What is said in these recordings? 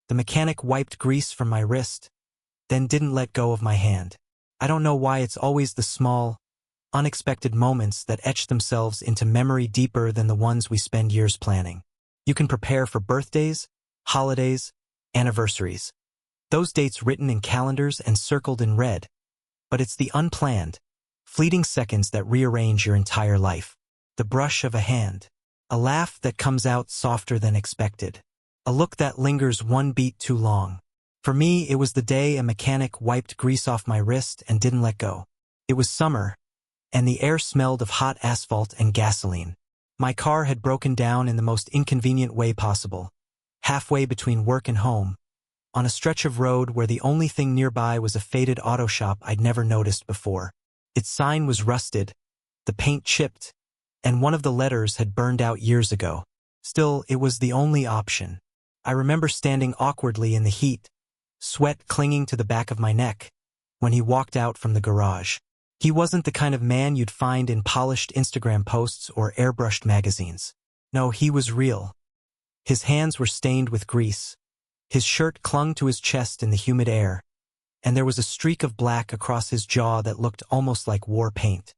The mechanic wiped grease from my wrist, then didn't let go of my hand. I don't know why it's always the small, unexpected moments that etch themselves into memory deeper than the ones we spend years planning. You can prepare for birthdays, holidays, anniversaries. Those dates written in calendars and circled in red. But it's the unplanned, fleeting seconds that rearrange your entire life. The brush of a hand. A laugh that comes out softer than expected. A look that lingers one beat too long. For me, it was the day a mechanic wiped grease off my wrist and didn't let go. It was summer, and the air smelled of hot asphalt and gasoline. My car had broken down in the most inconvenient way possible, halfway between work and home, on a stretch of road where the only thing nearby was a faded auto shop I'd never noticed before. Its sign was rusted, the paint chipped, and one of the letters had burned out years ago. Still, it was the only option. I remember standing awkwardly in the heat, sweat clinging to the back of my neck, when he walked out from the garage. He wasn't the kind of man you'd find in polished Instagram posts or airbrushed magazines. No, he was real. His hands were stained with grease. His shirt clung to his chest in the humid air, and there was a streak of black across his jaw that looked almost like war paint.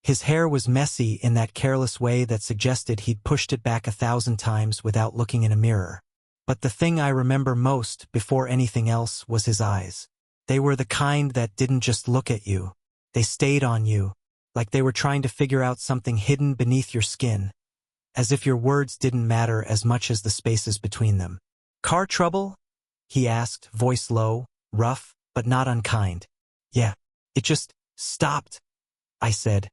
His hair was messy in that careless way that suggested he'd pushed it back 1,000 times without looking in a mirror. But the thing I remember most, before anything else, was his eyes. They were the kind that didn't just look at you. They stayed on you, like they were trying to figure out something hidden beneath your skin, as if your words didn't matter as much as the spaces between them. "Car trouble?" he asked, voice low, rough, but not unkind. "Yeah, it just stopped," I said,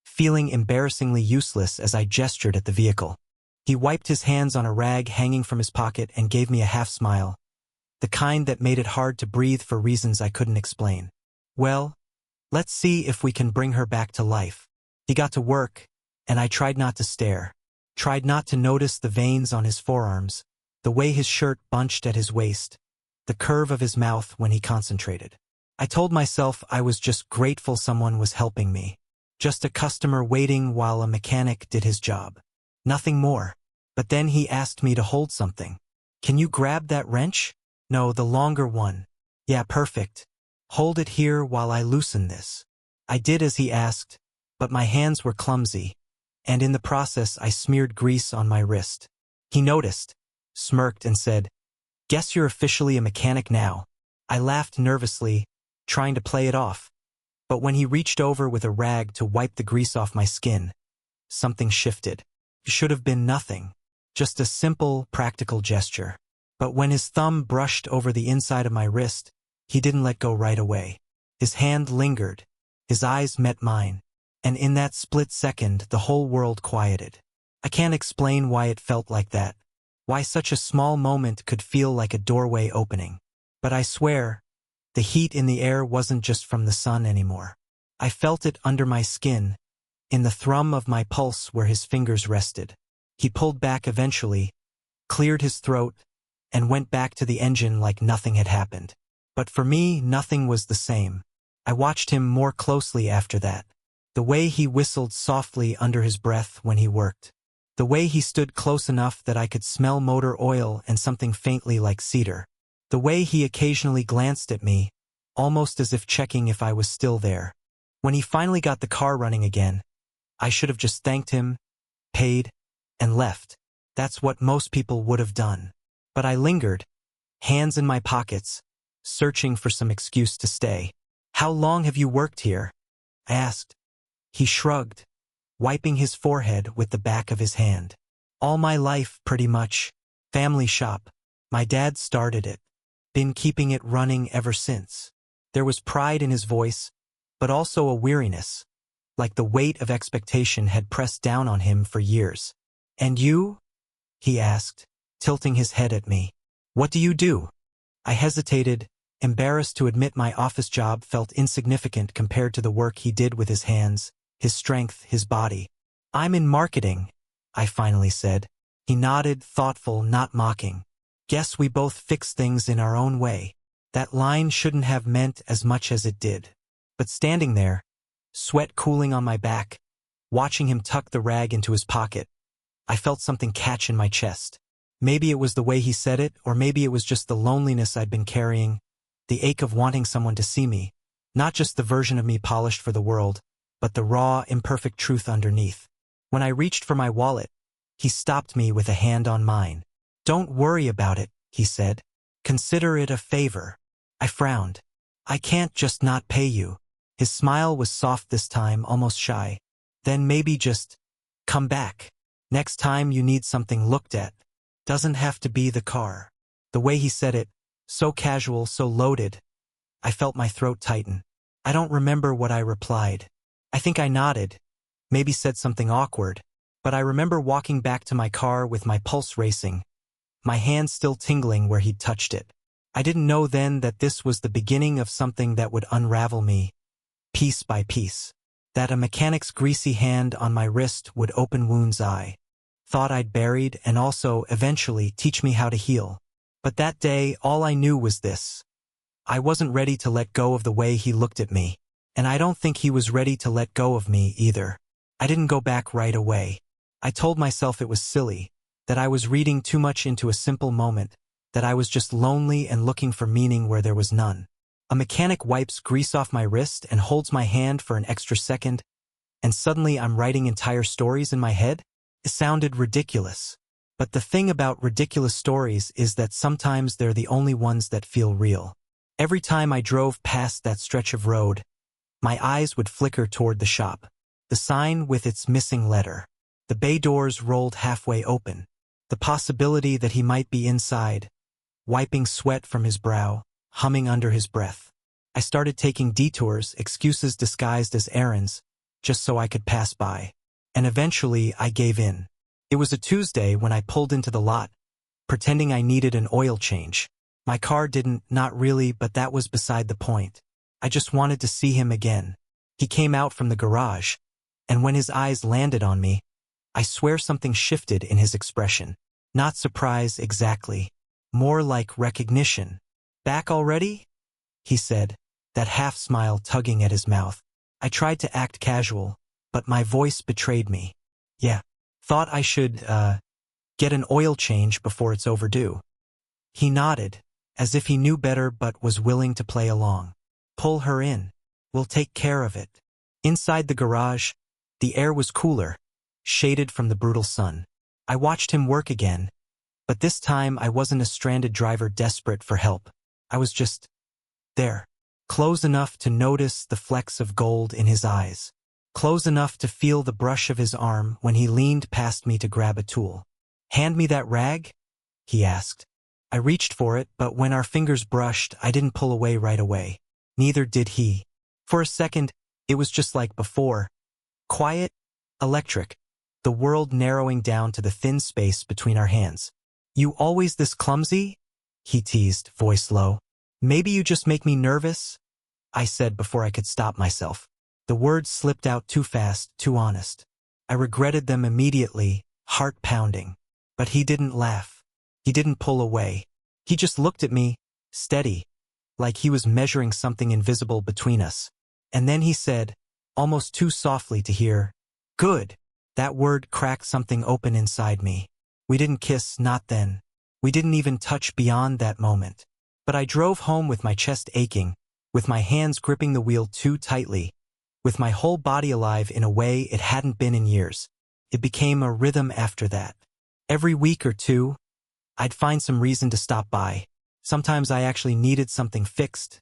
feeling embarrassingly useless as I gestured at the vehicle. He wiped his hands on a rag hanging from his pocket and gave me a half-smile, the kind that made it hard to breathe for reasons I couldn't explain. "Well, let's see if we can bring her back to life." He got to work, and I tried not to stare, tried not to notice the veins on his forearms, the way his shirt bunched at his waist, the curve of his mouth when he concentrated. I told myself I was just grateful someone was helping me, just a customer waiting while a mechanic did his job. Nothing more. But then he asked me to hold something. "Can you grab that wrench?" "No, the longer one." "Yeah, perfect. Hold it here while I loosen this." I did as he asked, but my hands were clumsy, and in the process I smeared grease on my wrist. He noticed, smirked, and said, "Guess you're officially a mechanic now." I laughed nervously, trying to play it off. But when he reached over with a rag to wipe the grease off my skin, something shifted. It should have been nothing, just a simple, practical gesture. But when his thumb brushed over the inside of my wrist, he didn't let go right away. His hand lingered, his eyes met mine, and in that split second the whole world quieted. I can't explain why it felt like that, why such a small moment could feel like a doorway opening. But I swear, the heat in the air wasn't just from the sun anymore. I felt it under my skin, in the thrum of my pulse where his fingers rested. He pulled back eventually, cleared his throat, and went back to the engine like nothing had happened. But for me, nothing was the same. I watched him more closely after that. The way he whistled softly under his breath when he worked. The way he stood close enough that I could smell motor oil and something faintly like cedar. The way he occasionally glanced at me, almost as if checking if I was still there. When he finally got the car running again, I should have just thanked him, paid, and left. That's what most people would have done. But I lingered, hands in my pockets, searching for some excuse to stay. "How long have you worked here?" I asked. He shrugged, wiping his forehead with the back of his hand. "All my life, pretty much. Family shop. My dad started it. Been keeping it running ever since." There was pride in his voice, but also a weariness, like the weight of expectation had pressed down on him for years. "And you?" he asked, tilting his head at me. "What do you do?" I hesitated, embarrassed to admit my office job felt insignificant compared to the work he did with his hands, his strength, his body. "I'm in marketing," I finally said. He nodded, thoughtful, not mocking. "Guess we both fix things in our own way." That line shouldn't have meant as much as it did. But standing there, sweat cooling on my back, watching him tuck the rag into his pocket, I felt something catch in my chest. Maybe it was the way he said it, or maybe it was just the loneliness I'd been carrying, the ache of wanting someone to see me, not just the version of me polished for the world, but the raw, imperfect truth underneath. When I reached for my wallet, he stopped me with a hand on mine. "Don't worry about it," he said. "Consider it a favor." I frowned. "I can't just not pay you." His smile was soft this time, almost shy. "Then maybe just come back. Next time you need something looked at. Doesn't have to be the car." The way he said it, so casual, so loaded, I felt my throat tighten. I don't remember what I replied. I think I nodded, maybe said something awkward, but I remember walking back to my car with my pulse racing, my hand still tingling where he'd touched it. I didn't know then that this was the beginning of something that would unravel me, piece by piece. That a mechanic's greasy hand on my wrist would open wounds I thought I'd buried and also, eventually, teach me how to heal. But that day, all I knew was this. I wasn't ready to let go of the way he looked at me, and I don't think he was ready to let go of me either. I didn't go back right away. I told myself it was silly, that I was reading too much into a simple moment, that I was just lonely and looking for meaning where there was none. A mechanic wipes grease off my wrist and holds my hand for an extra second, and suddenly I'm writing entire stories in my head? It sounded ridiculous. But the thing about ridiculous stories is that sometimes they're the only ones that feel real. Every time I drove past that stretch of road, my eyes would flicker toward the shop. The sign with its missing letter. The bay doors rolled halfway open. The possibility that he might be inside, wiping sweat from his brow, humming under his breath. I started taking detours, excuses disguised as errands, just so I could pass by. And eventually I gave in. It was a Tuesday when I pulled into the lot, pretending I needed an oil change. My car didn't, not really, but that was beside the point. I just wanted to see him again. He came out from the garage, and when his eyes landed on me, I swear something shifted in his expression. Not surprise exactly, more like recognition. "Back already?" he said, that half smile tugging at his mouth. I tried to act casual, but my voice betrayed me. "Yeah. Thought I should, get an oil change before it's overdue." He nodded, as if he knew better but was willing to play along. "Pull her in. We'll take care of it." Inside the garage, the air was cooler, shaded from the brutal sun. I watched him work again, but this time I wasn't a stranded driver desperate for help. I was just there, close enough to notice the flecks of gold in his eyes. Close enough to feel the brush of his arm when he leaned past me to grab a tool. "Hand me that rag?" he asked. I reached for it, but when our fingers brushed, I didn't pull away right away. Neither did he. For a second, it was just like before. Quiet, electric, the world narrowing down to the thin space between our hands. "You always this clumsy?" he teased, voice low. "Maybe you just make me nervous?" I said before I could stop myself. The words slipped out too fast, too honest. I regretted them immediately, heart pounding. But he didn't laugh. He didn't pull away. He just looked at me, steady, like he was measuring something invisible between us. And then he said, almost too softly to hear, "Good." That word cracked something open inside me. We didn't kiss, not then. We didn't even touch beyond that moment. But I drove home with my chest aching, with my hands gripping the wheel too tightly, with my whole body alive in a way it hadn't been in years. It became a rhythm after that. Every week or two, I'd find some reason to stop by. Sometimes I actually needed something fixed.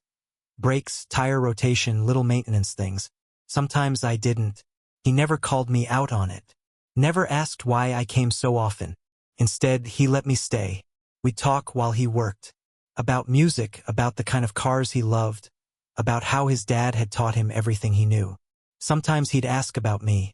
Brakes, tire rotation, little maintenance things. Sometimes I didn't. He never called me out on it. Never asked why I came so often. Instead, he let me stay. We'd talk while he worked. About music, about the kind of cars he loved, about how his dad had taught him everything he knew. Sometimes he'd ask about me,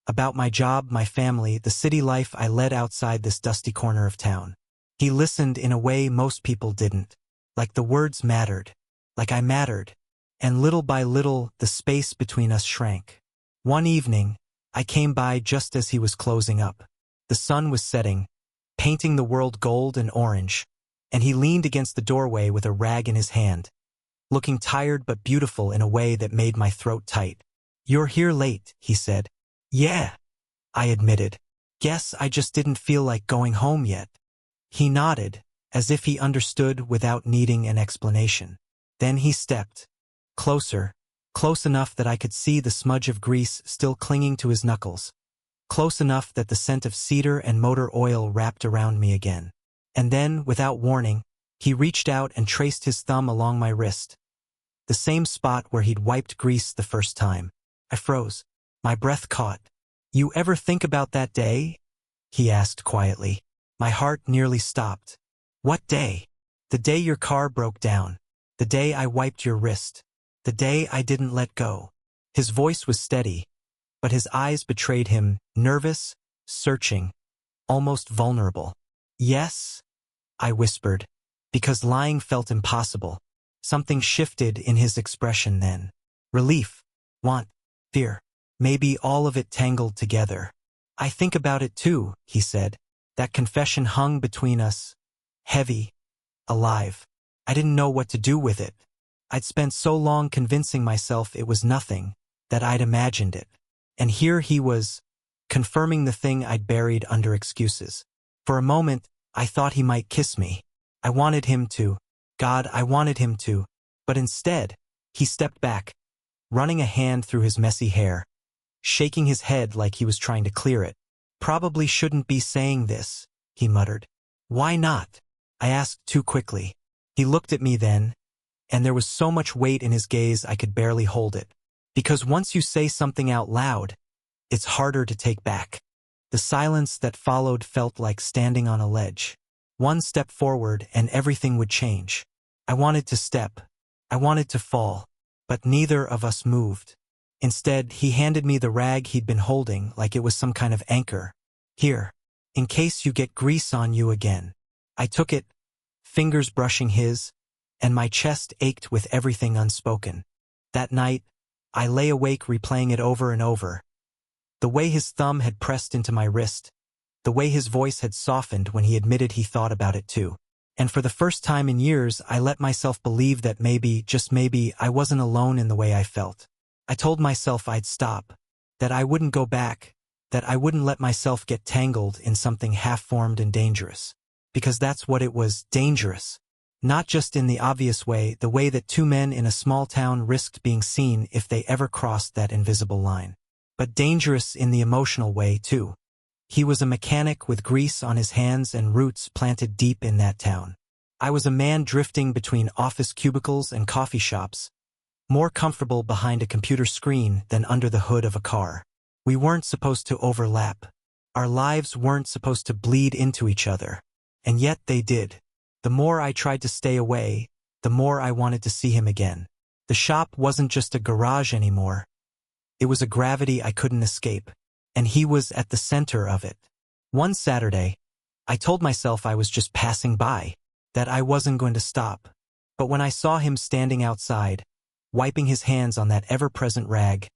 about my job, my family, the city life I led outside this dusty corner of town. He listened in a way most people didn't, like the words mattered, like I mattered, and little by little the space between us shrank. One evening, I came by just as he was closing up. The sun was setting, painting the world gold and orange, and he leaned against the doorway with a rag in his hand, looking tired but beautiful in a way that made my throat tight. "You're here late," he said. "Yeah," I admitted. "Guess I just didn't feel like going home yet." He nodded, as if he understood without needing an explanation. Then he stepped closer, close enough that I could see the smudge of grease still clinging to his knuckles, close enough that the scent of cedar and motor oil wrapped around me again. And then, without warning, he reached out and traced his thumb along my wrist, the same spot where he'd wiped grease the first time. I froze. My breath caught. "You ever think about that day?" he asked quietly. My heart nearly stopped. "What day?" "The day your car broke down. The day I wiped your wrist. The day I didn't let go." His voice was steady, but his eyes betrayed him, nervous, searching, almost vulnerable. "Yes," I whispered, because lying felt impossible. Something shifted in his expression then. Relief, want, fear, maybe all of it tangled together. "I think about it too," he said. That confession hung between us, heavy, alive. I didn't know what to do with it. I'd spent so long convincing myself it was nothing, that I'd imagined it. And here he was, confirming the thing I'd buried under excuses. For a moment, I thought he might kiss me. I wanted him to. God, I wanted him to. But instead, he stepped back, running a hand through his messy hair, shaking his head like he was trying to clear it. "Probably shouldn't be saying this," he muttered. "Why not?" I asked too quickly. He looked at me then, and there was so much weight in his gaze I could barely hold it. "Because once you say something out loud, it's harder to take back." The silence that followed felt like standing on a ledge. One step forward and everything would change. I wanted to step. I wanted to fall. But neither of us moved. Instead, he handed me the rag he'd been holding like it was some kind of anchor. "Here, in case you get grease on you again." I took it, fingers brushing his, and my chest ached with everything unspoken. That night, I lay awake replaying it over and over. The way his thumb had pressed into my wrist, the way his voice had softened when he admitted he thought about it too. And for the first time in years, I let myself believe that maybe, just maybe, I wasn't alone in the way I felt. I told myself I'd stop, that I wouldn't go back, that I wouldn't let myself get tangled in something half-formed and dangerous. Because that's what it was, dangerous. Not just in the obvious way, the way that two men in a small town risked being seen if they ever crossed that invisible line. But dangerous in the emotional way, too. He was a mechanic with grease on his hands and roots planted deep in that town. I was a man drifting between office cubicles and coffee shops, more comfortable behind a computer screen than under the hood of a car. We weren't supposed to overlap. Our lives weren't supposed to bleed into each other. And yet they did. The more I tried to stay away, the more I wanted to see him again. The shop wasn't just a garage anymore. It was a gravity I couldn't escape. And he was at the center of it. One Saturday, I told myself I was just passing by, that I wasn't going to stop. But when I saw him standing outside, wiping his hands on that ever-present rag,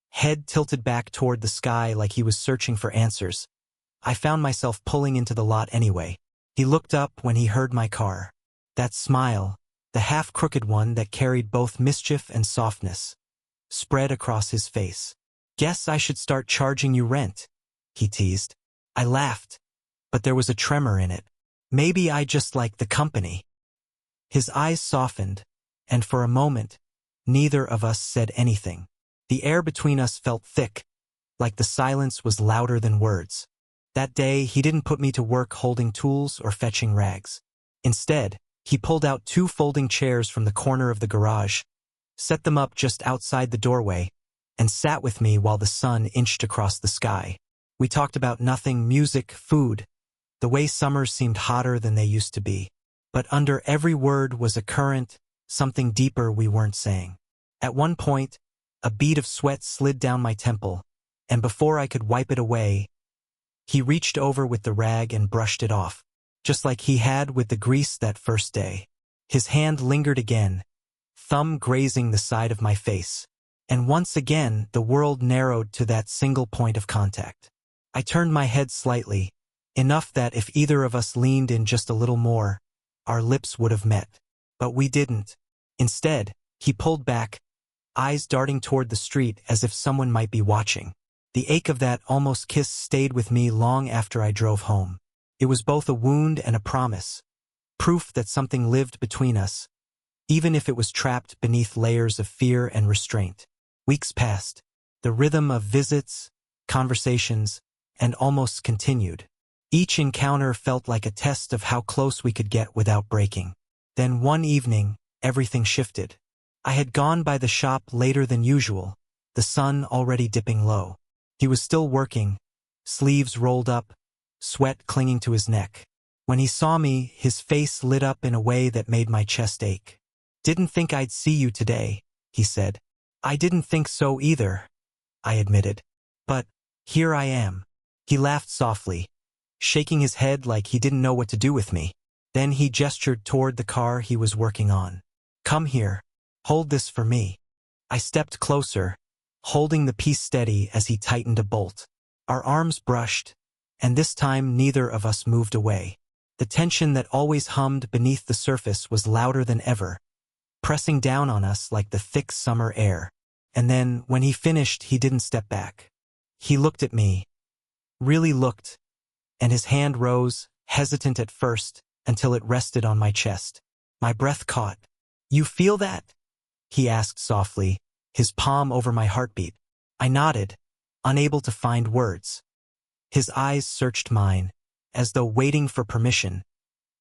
head tilted back toward the sky like he was searching for answers, I found myself pulling into the lot anyway. He looked up when he heard my car. That smile, the half-crooked one that carried both mischief and softness, spread across his face. "Guess I should start charging you rent," he teased. I laughed, but there was a tremor in it. Maybe I just liked the company. His eyes softened, and for a moment, neither of us said anything. The air between us felt thick, like the silence was louder than words. That day, he didn't put me to work holding tools or fetching rags. Instead, he pulled out 2 folding chairs from the corner of the garage, set them up just outside the doorway, and sat with me while the sun inched across the sky. We talked about nothing, music, food, the way summers seemed hotter than they used to be. But under every word was a current, something deeper we weren't saying. At one point, a bead of sweat slid down my temple, and before I could wipe it away, he reached over with the rag and brushed it off, just like he had with the grease that first day. His hand lingered again, thumb grazing the side of my face. And once again, the world narrowed to that single point of contact. I turned my head slightly, enough that if either of us leaned in just a little more, our lips would have met. But we didn't. Instead, he pulled back, eyes darting toward the street as if someone might be watching. The ache of that almost kiss stayed with me long after I drove home. It was both a wound and a promise, proof that something lived between us, even if it was trapped beneath layers of fear and restraint. Weeks passed. The rhythm of visits, conversations, and almost continued. Each encounter felt like a test of how close we could get without breaking. Then one evening, everything shifted. I had gone by the shop later than usual, the sun already dipping low. He was still working, sleeves rolled up, sweat clinging to his neck. When he saw me, his face lit up in a way that made my chest ache. "Didn't think I'd see you today," he said. "I didn't think so either," I admitted. "But here I am." He laughed softly, shaking his head like he didn't know what to do with me. Then he gestured toward the car he was working on. "Come here. Hold this for me." I stepped closer, holding the piece steady as he tightened a bolt. Our arms brushed, and this time neither of us moved away. The tension that always hummed beneath the surface was louder than ever, pressing down on us like the thick summer air. And then, when he finished, he didn't step back. He looked at me, really looked, and his hand rose, hesitant at first, until it rested on my chest. My breath caught. "You feel that?" he asked softly, his palm over my heartbeat. I nodded, unable to find words. His eyes searched mine, as though waiting for permission,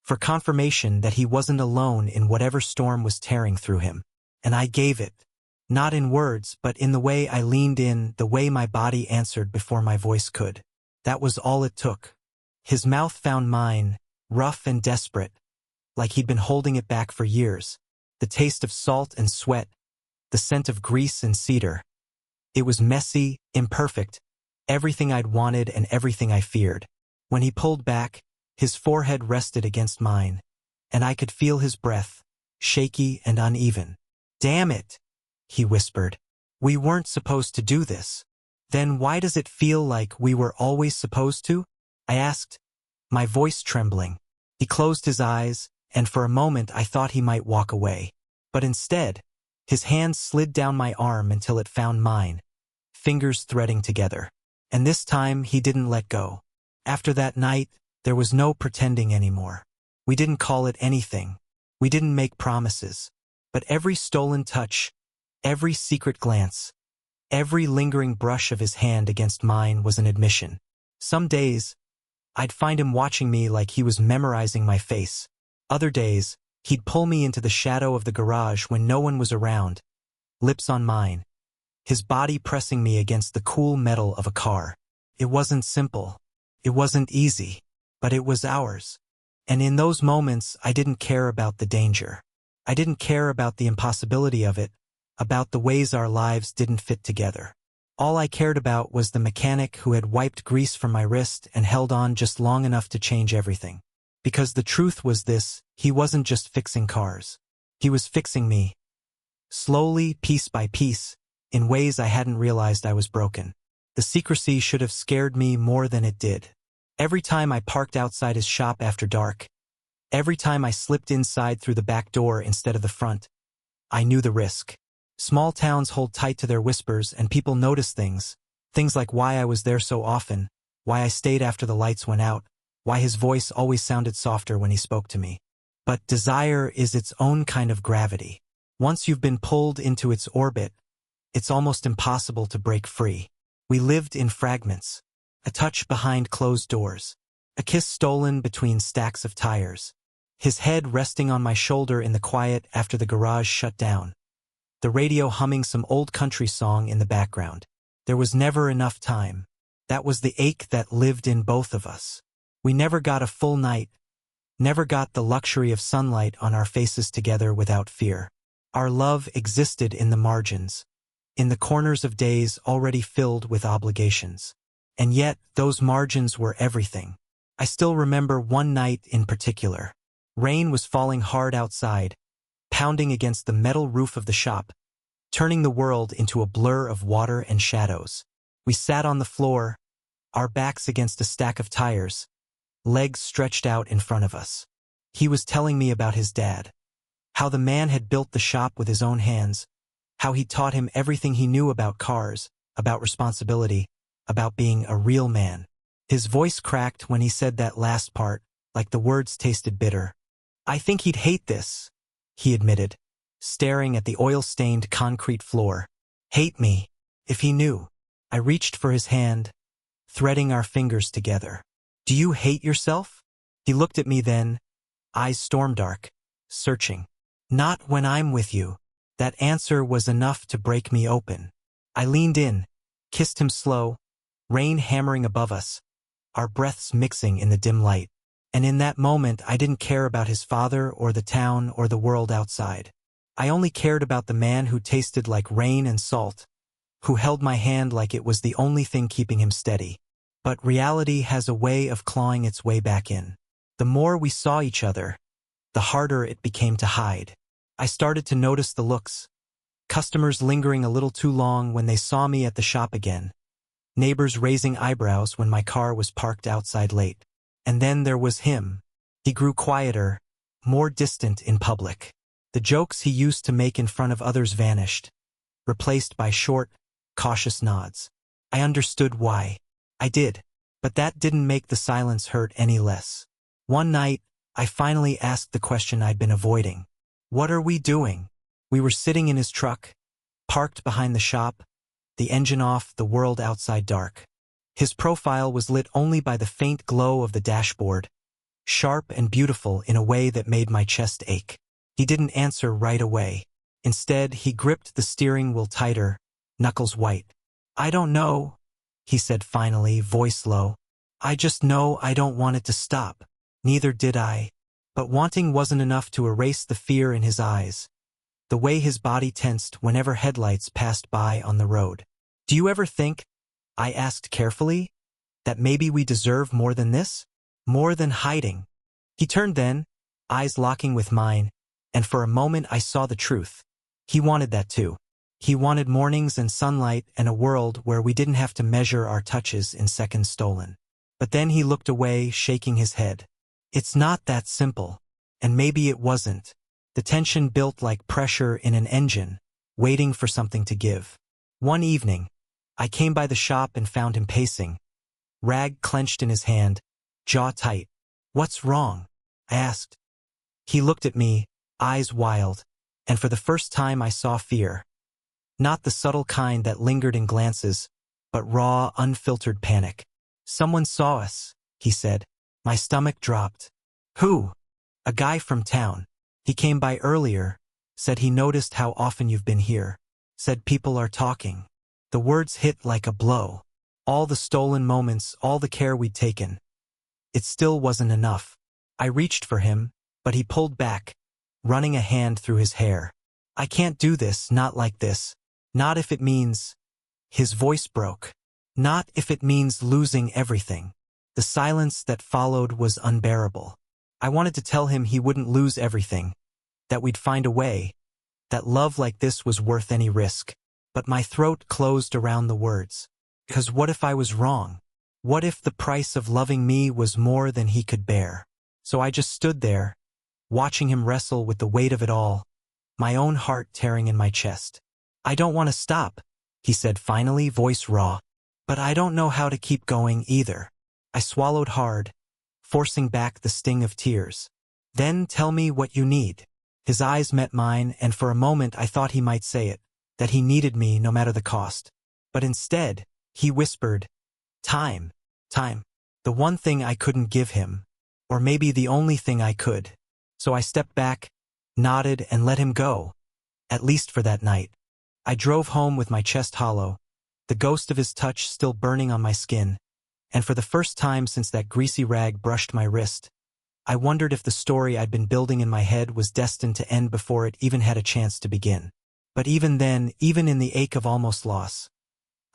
for confirmation that he wasn't alone in whatever storm was tearing through him. And I gave it. Not in words, but in the way I leaned in, the way my body answered before my voice could. That was all it took. His mouth found mine, rough and desperate, like he'd been holding it back for years. The taste of salt and sweat, the scent of grease and cedar. It was messy, imperfect, everything I'd wanted and everything I feared. When he pulled back, his forehead rested against mine, and I could feel his breath, shaky and uneven. "Damn it," he whispered. "We weren't supposed to do this." "Then why does it feel like we were always supposed to?" I asked, my voice trembling. He closed his eyes, and for a moment I thought he might walk away. But instead, his hand slid down my arm until it found mine, fingers threading together. And this time he didn't let go. After that night, there was no pretending anymore. We didn't call it anything. We didn't make promises. But every stolen touch, every secret glance, every lingering brush of his hand against mine was an admission. Some days, I'd find him watching me like he was memorizing my face. Other days, he'd pull me into the shadow of the garage when no one was around, lips on mine, his body pressing me against the cool metal of a car. It wasn't simple. It wasn't easy. But it was ours. And in those moments, I didn't care about the danger. I didn't care about the impossibility of it, about the ways our lives didn't fit together. All I cared about was the mechanic who had wiped grease from my wrist and held on just long enough to change everything. Because the truth was this, he wasn't just fixing cars. He was fixing me. Slowly, piece by piece, in ways I hadn't realized I was broken. The secrecy should have scared me more than it did. Every time I parked outside his shop after dark, every time I slipped inside through the back door instead of the front, I knew the risk. Small towns hold tight to their whispers and people notice things like why I was there so often, why I stayed after the lights went out, why his voice always sounded softer when he spoke to me. But desire is its own kind of gravity. Once you've been pulled into its orbit, it's almost impossible to break free. We lived in fragments. A touch behind closed doors. A kiss stolen between stacks of tires. His head resting on my shoulder in the quiet after the garage shut down. The radio humming some old country song in the background. There was never enough time. That was the ache that lived in both of us. We never got a full night. Never got the luxury of sunlight on our faces together without fear. Our love existed in the margins. In the corners of days already filled with obligations. And yet, those margins were everything. I still remember one night in particular. Rain was falling hard outside, pounding against the metal roof of the shop, turning the world into a blur of water and shadows. We sat on the floor, our backs against a stack of tires, legs stretched out in front of us. He was telling me about his dad, how the man had built the shop with his own hands, how he taught him everything he knew about cars, about responsibility, about being a real man. His voice cracked when he said that last part, like the words tasted bitter. I think he'd hate this, he admitted, staring at the oil-stained concrete floor. Hate me, if he knew. I reached for his hand, threading our fingers together. Do you hate yourself? He looked at me then, eyes storm-dark, searching. Not when I'm with you. That answer was enough to break me open. I leaned in, kissed him slow, rain hammering above us, our breaths mixing in the dim light. And in that moment I didn't care about his father or the town or the world outside. I only cared about the man who tasted like rain and salt, who held my hand like it was the only thing keeping him steady. But reality has a way of clawing its way back in. The more we saw each other, the harder it became to hide. I started to notice the looks. Customers lingering a little too long when they saw me at the shop again. Neighbors raising eyebrows when my car was parked outside late. And then there was him. He grew quieter, more distant in public. The jokes he used to make in front of others vanished, replaced by short, cautious nods. I understood why. I did. But that didn't make the silence hurt any less. One night, I finally asked the question I'd been avoiding. What are we doing? We were sitting in his truck, parked behind the shop, the engine off, the world outside dark. His profile was lit only by the faint glow of the dashboard, sharp and beautiful in a way that made my chest ache. He didn't answer right away. Instead, he gripped the steering wheel tighter, knuckles white. I don't know, he said finally, voice low. I just know I don't want it to stop. Neither did I. But wanting wasn't enough to erase the fear in his eyes, the way his body tensed whenever headlights passed by on the road. Do you ever think, I asked carefully, that maybe we deserve more than this? More than hiding? He turned then, eyes locking with mine, and for a moment I saw the truth. He wanted that too. He wanted mornings and sunlight and a world where we didn't have to measure our touches in seconds stolen. But then he looked away, shaking his head. It's not that simple. And maybe it wasn't. The tension built like pressure in an engine, waiting for something to give. One evening, I came by the shop and found him pacing, rag clenched in his hand, jaw tight. What's wrong? I asked. He looked at me, eyes wild, and for the first time I saw fear. Not the subtle kind that lingered in glances, but raw, unfiltered panic. Someone saw us, he said. My stomach dropped. Who? A guy from town. He came by earlier, said he noticed how often you've been here, said people are talking. The words hit like a blow. All the stolen moments, all the care we'd taken. It still wasn't enough. I reached for him, but he pulled back, running a hand through his hair. I can't do this, not like this. Not if it means... His voice broke. Not if it means losing everything. The silence that followed was unbearable. I wanted to tell him he wouldn't lose everything, that we'd find a way, that love like this was worth any risk. But my throat closed around the words. Because what if I was wrong? What if the price of loving me was more than he could bear? So I just stood there, watching him wrestle with the weight of it all, my own heart tearing in my chest. I don't want to stop, he said finally, voice raw. But I don't know how to keep going either. I swallowed hard, forcing back the sting of tears. Then tell me what you need. His eyes met mine, and for a moment I thought he might say it, that he needed me no matter the cost. But instead, he whispered, time, time. The one thing I couldn't give him, or maybe the only thing I could. So I stepped back, nodded, and let him go, at least for that night. I drove home with my chest hollow, the ghost of his touch still burning on my skin, and for the first time since that greasy rag brushed my wrist, I wondered if the story I'd been building in my head was destined to end before it even had a chance to begin. But even then, even in the ache of almost loss,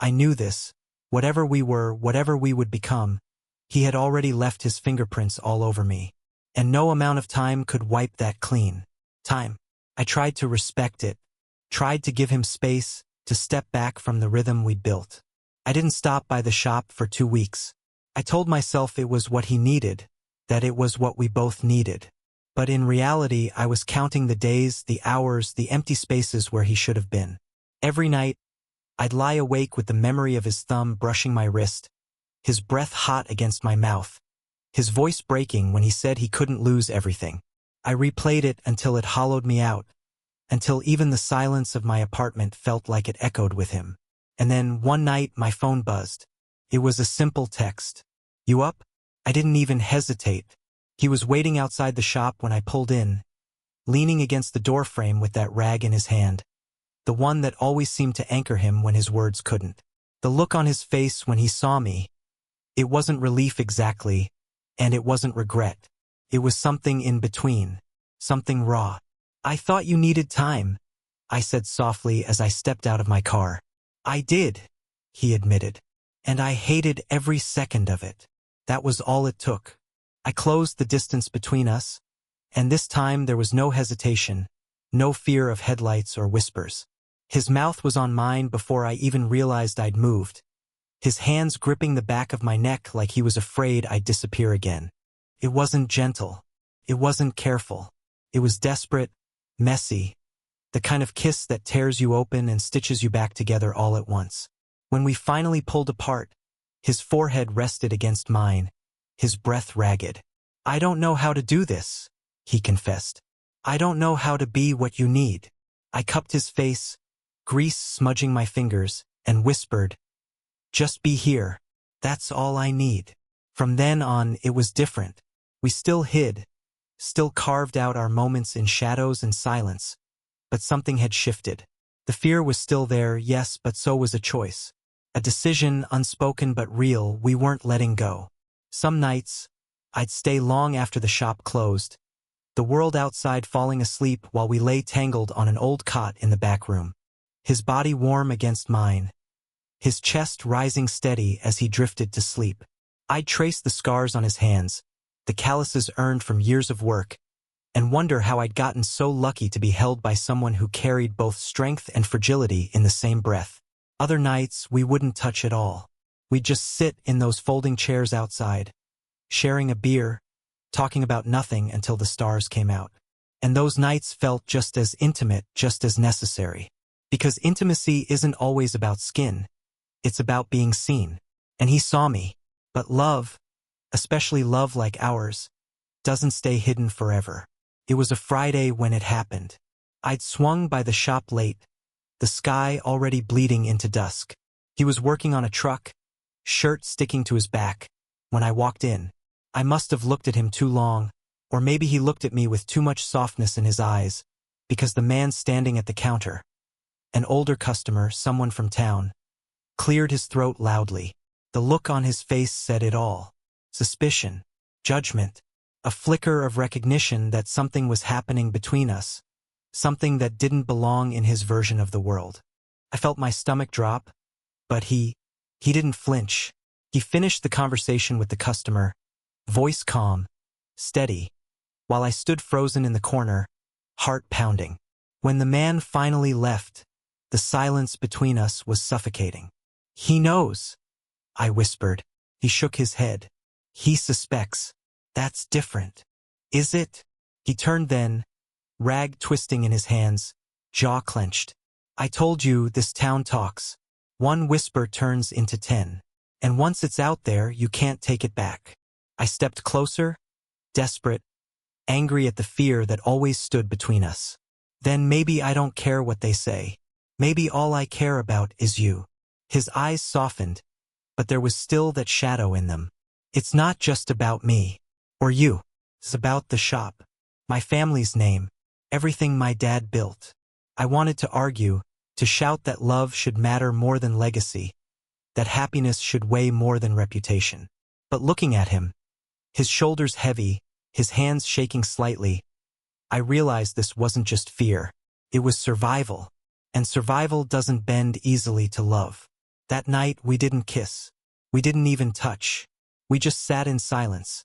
I knew this, whatever we were, whatever we would become, he had already left his fingerprints all over me. And no amount of time could wipe that clean. Time. I tried to respect it, tried to give him space, to step back from the rhythm we'd built. I didn't stop by the shop for 2 weeks. I told myself it was what he needed, that it was what we both needed. But in reality, I was counting the days, the hours, the empty spaces where he should have been. Every night, I'd lie awake with the memory of his thumb brushing my wrist, his breath hot against my mouth, his voice breaking when he said he couldn't lose everything. I replayed it until it hollowed me out, until even the silence of my apartment felt like it echoed with him. And then, one night, my phone buzzed. It was a simple text. "You up?" I didn't even hesitate. He was waiting outside the shop when I pulled in, leaning against the doorframe with that rag in his hand, the one that always seemed to anchor him when his words couldn't. The look on his face when he saw me, it wasn't relief exactly, and it wasn't regret. It was something in between, something raw. "I thought you needed time," I said softly as I stepped out of my car. "I did," he admitted, "and I hated every second of it." That was all it took. I closed the distance between us, and this time there was no hesitation, no fear of headlights or whispers. His mouth was on mine before I even realized I'd moved, his hands gripping the back of my neck like he was afraid I'd disappear again. It wasn't gentle. It wasn't careful. It was desperate, messy, the kind of kiss that tears you open and stitches you back together all at once. When we finally pulled apart, his forehead rested against mine, his breath ragged. "I don't know how to do this," he confessed. "I don't know how to be what you need." I cupped his face, grease smudging my fingers, and whispered, "Just be here. That's all I need." From then on, it was different. We still hid, still carved out our moments in shadows and silence, but something had shifted. The fear was still there, yes, but so was a choice. A decision, unspoken but real, we weren't letting go. Some nights, I'd stay long after the shop closed, the world outside falling asleep while we lay tangled on an old cot in the back room. His body warm against mine, his chest rising steady as he drifted to sleep. I'd trace the scars on his hands, the calluses earned from years of work, and wonder how I'd gotten so lucky to be held by someone who carried both strength and fragility in the same breath. Other nights, we wouldn't touch at all. We'd just sit in those folding chairs outside, sharing a beer, talking about nothing until the stars came out. And those nights felt just as intimate, just as necessary. Because intimacy isn't always about skin. It's about being seen. And he saw me. But love, especially love like ours, doesn't stay hidden forever. It was a Friday when it happened. I'd swung by the shop late, the sky already bleeding into dusk. He was working on a truck, shirt sticking to his back, when I walked in. I must have looked at him too long, or maybe he looked at me with too much softness in his eyes, because the man standing at the counter, an older customer, someone from town, cleared his throat loudly. The look on his face said it all. Suspicion, judgment, a flicker of recognition that something was happening between us, something that didn't belong in his version of the world. I felt my stomach drop, but he didn't flinch. He finished the conversation with the customer, voice calm, steady, while I stood frozen in the corner, heart pounding. When the man finally left, the silence between us was suffocating. "He knows," I whispered. He shook his head. "He suspects. That's different." "Is it?" He turned then, rag twisting in his hands, jaw clenched. "I told you this town talks. One whisper turns into 10. And once it's out there, you can't take it back." I stepped closer, desperate, angry at the fear that always stood between us. "Then maybe I don't care what they say. Maybe all I care about is you." His eyes softened, but there was still that shadow in them. "It's not just about me. Or you. It's about the shop. My family's name. Everything my dad built." I wanted to argue, to shout that love should matter more than legacy, that happiness should weigh more than reputation. But looking at him, his shoulders heavy, his hands shaking slightly, I realized this wasn't just fear. It was survival. And survival doesn't bend easily to love. That night, we didn't kiss. We didn't even touch. We just sat in silence,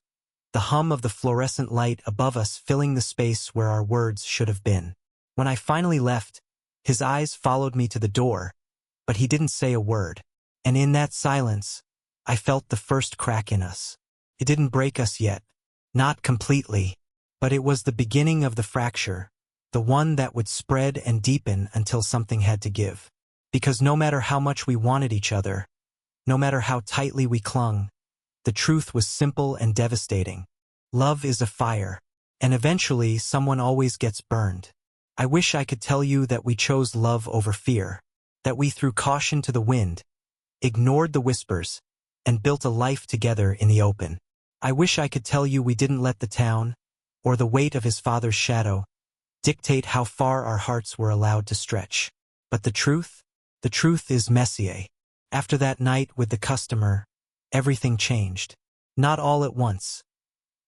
the hum of the fluorescent light above us filling the space where our words should have been. When I finally left, his eyes followed me to the door, but he didn't say a word. And in that silence, I felt the first crack in us. It didn't break us yet, not completely, but it was the beginning of the fracture, the one that would spread and deepen until something had to give. Because no matter how much we wanted each other, No matter how tightly we clung, the truth was simple and devastating. Love is a fire, and eventually someone always gets burned. I wish I could tell you that we chose love over fear, that we threw caution to the wind, ignored the whispers, and built a life together in the open. I wish I could tell you we didn't let the town, or the weight of his father's shadow, dictate how far our hearts were allowed to stretch. But the truth is Messier. After that night with the customer, everything changed. Not all at once.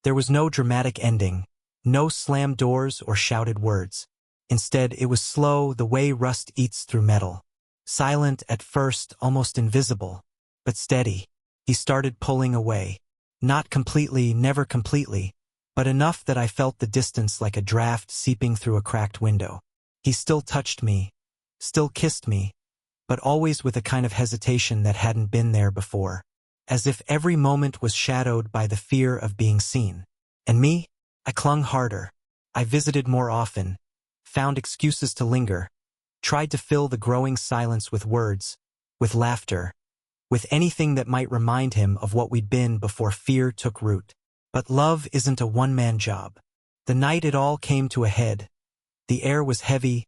There was no dramatic ending, no slammed doors or shouted words. Instead, it was slow, the way rust eats through metal. Silent at first, almost invisible, but steady. He started pulling away. Not completely, never completely, but enough that I felt the distance like a draft seeping through a cracked window. He still touched me, still kissed me, but always with a kind of hesitation that hadn't been there before, as if every moment was shadowed by the fear of being seen. And me? I clung harder. I visited more often, found excuses to linger, tried to fill the growing silence with words, with laughter, with anything that might remind him of what we'd been before fear took root. But love isn't a one-man job. The night it all came to a head. The air was heavy,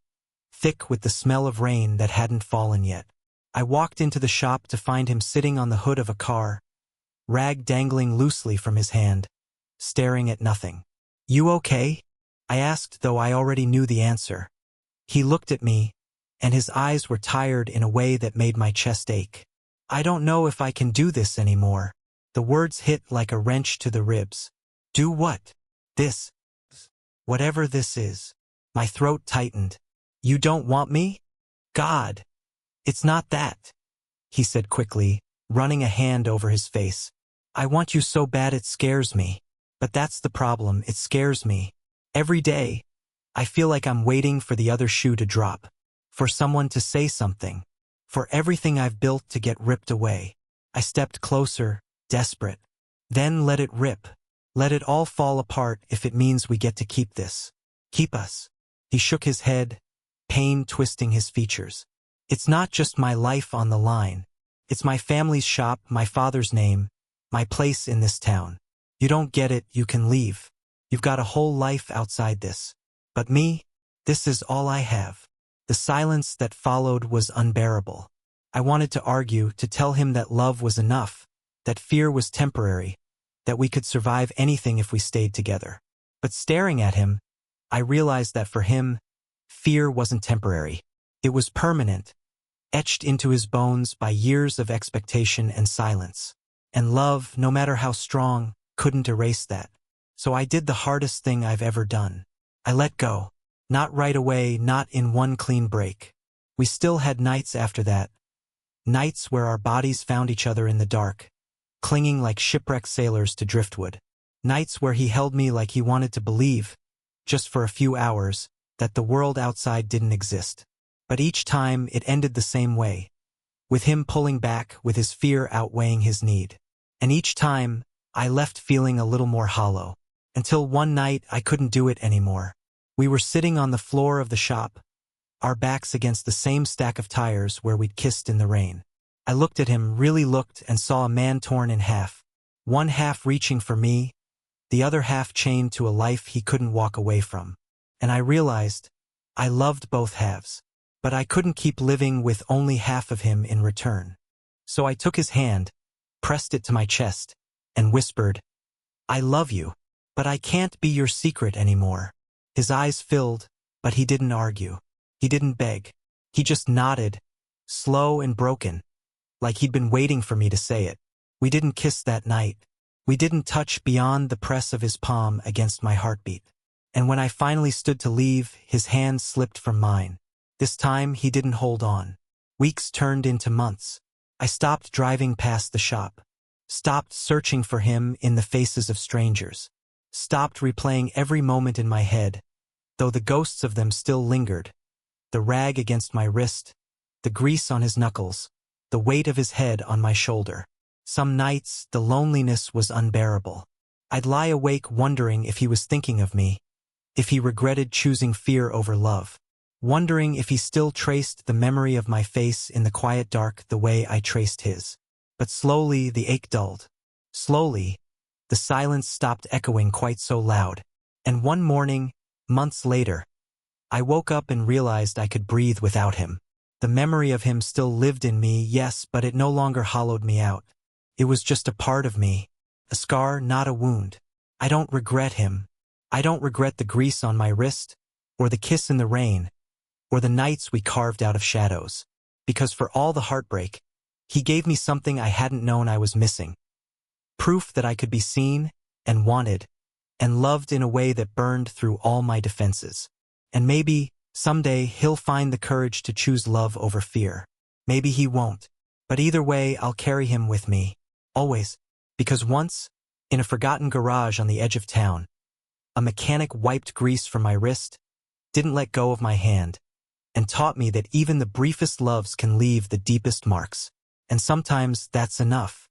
thick with the smell of rain that hadn't fallen yet. I walked into the shop to find him sitting on the hood of a car, rag dangling loosely from his hand, staring at nothing. "You okay?" I asked, though I already knew the answer. He looked at me, and his eyes were tired in a way that made my chest ache. "I don't know if I can do this anymore." The words hit like a wrench to the ribs. "Do what?" "This. Whatever this is." My throat tightened. "You don't want me?" "God. It's not that," he said quickly, running a hand over his face. "I want you so bad it scares me. But that's the problem, it scares me. Every day, I feel like I'm waiting for the other shoe to drop, for someone to say something, for everything I've built to get ripped away." I stepped closer, desperate. "Then let it rip. Let it all fall apart if it means we get to keep this. Keep us." He shook his head, pain twisting his features. "It's not just my life on the line. It's my family's shop, my father's name, my place in this town. You don't get it, you can leave. You've got a whole life outside this. But me, this is all I have." The silence that followed was unbearable. I wanted to argue, to tell him that love was enough, that fear was temporary, that we could survive anything if we stayed together. But staring at him, I realized that for him, fear wasn't temporary. It was permanent, etched into his bones by years of expectation and silence. And love, no matter how strong, couldn't erase that. So I did the hardest thing I've ever done. I let go. Not right away, not in one clean break. We still had nights after that. Nights where our bodies found each other in the dark, clinging like shipwrecked sailors to driftwood. Nights where he held me like he wanted to believe, just for a few hours, that the world outside didn't exist. But each time it ended the same way, with him pulling back, with his fear outweighing his need. And each time, I left feeling a little more hollow. Until one night I couldn't do it anymore. We were sitting on the floor of the shop, our backs against the same stack of tires where we'd kissed in the rain. I looked at him, really looked, and saw a man torn in half. One half reaching for me, the other half chained to a life he couldn't walk away from. And I realized I loved both halves, but I couldn't keep living with only half of him in return. So I took his hand, pressed it to my chest, and whispered, "I love you, but I can't be your secret anymore." His eyes filled, but he didn't argue. He didn't beg. He just nodded, slow and broken, like he'd been waiting for me to say it. We didn't kiss that night. We didn't touch beyond the press of his palm against my heartbeat. And when I finally stood to leave, his hand slipped from mine. This time he didn't hold on. Weeks turned into months. I stopped driving past the shop, stopped searching for him in the faces of strangers, stopped replaying every moment in my head, though the ghosts of them still lingered. The rag against my wrist, the grease on his knuckles, the weight of his head on my shoulder. Some nights, the loneliness was unbearable. I'd lie awake wondering if he was thinking of me, if he regretted choosing fear over love, wondering if he still traced the memory of my face in the quiet dark the way I traced his. But slowly the ache dulled. Slowly, the silence stopped echoing quite so loud. And one morning, months later, I woke up and realized I could breathe without him. The memory of him still lived in me, yes, but it no longer hollowed me out. It was just a part of me. A scar, not a wound. I don't regret him. I don't regret the grease on my wrist, or the kiss in the rain, or the nights we carved out of shadows. Because for all the heartbreak, he gave me something I hadn't known I was missing. Proof that I could be seen, and wanted, and loved in a way that burned through all my defenses. And maybe, someday, he'll find the courage to choose love over fear. Maybe he won't. But either way, I'll carry him with me. Always. Because once, in a forgotten garage on the edge of town, a mechanic wiped grease from my wrist, didn't let go of my hand, and taught me that even the briefest loves can leave the deepest marks. And sometimes that's enough.